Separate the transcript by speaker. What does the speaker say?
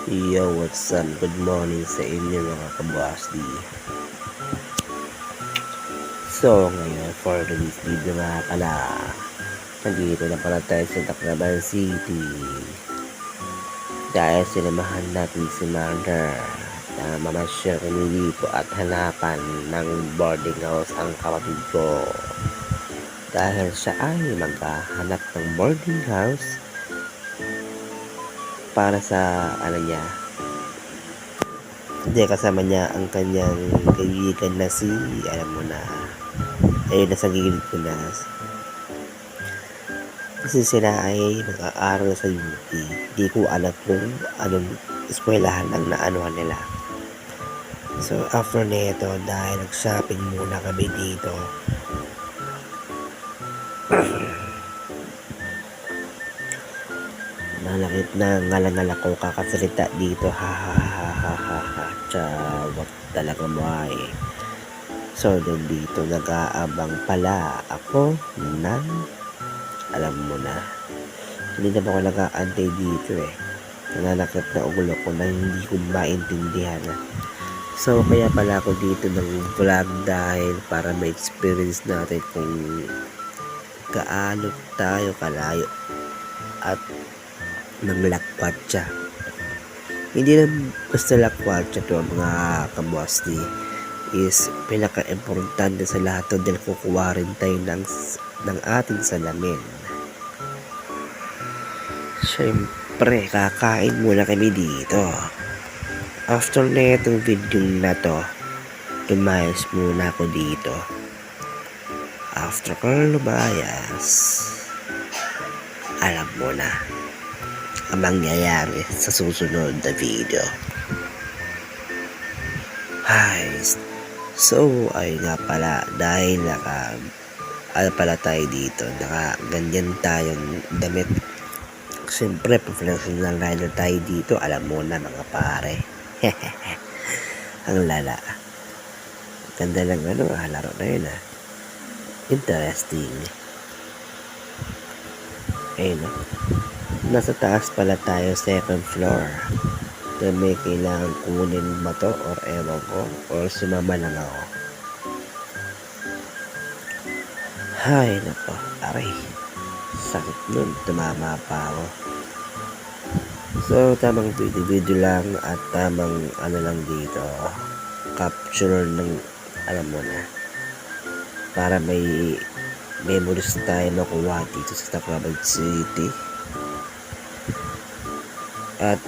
Speaker 1: Yo, what's up? Good morning sa inyo mga kabasdi. So, ngayon for today's video nga pala, nandito na pala tayo sa Tacloban City. Dahil sinamahan natin si Mother na mamasyal kami dito at hanapan ng boarding house ang kapatid ko. Dahil siya ay maghahanap ng boarding house para sa niya. Hindi, kasama niya ang kanyang kaibigan na si, alam mo na, ayun, nasa gilid ko na. Kasi sila ay mag-aaral sa UP. Hindi ko alam kung anong eskwelahan ang naanuhan nila. So, after nito, dahil nag-shopping muna kami dito, malakit na ngalangal ako kakasalita dito, ha ha ha ha ha ha, wag talaga mo ay. So, dito nag-aabang pala ako ng, alam mo na, hindi na ba ako nag-aantay dito nananakit na ulo ko na hindi ko maintindihan. So, kaya pala ako dito ng vlog dahil para ma-experience natin kung gaano tayo kalayo at ng lakwatsa. Hindi lang basta lakwatsa to mga kabosdi, is pinaka-importante sa lahat to dahil kukuha rin tayo ng ating salamin. Siyempre, kakain muna kami dito. After na itong video na to, lumayas muna ako dito. After ko lumayas, alam mo na ang mangyayari sa susunod na video. Hi. So, ay nga pala, dahil pala tayo dito, ganyan tayong damit. Siyempre, professional rider tayo dito, alam mo na mga pare. Ang lala. Ganda lang laro na yun Interesting. Ayun nasa taas pala tayo, second floor. So, may kailangan kunin ba to or ewan ko or sumama lang ako. Hay nako, aray, sakit nun, tumama pa ako. So, tamang video lang at tamang lang dito, capture ng, alam mo na, para may memories tayo nakuha dito sa Tacloban City. At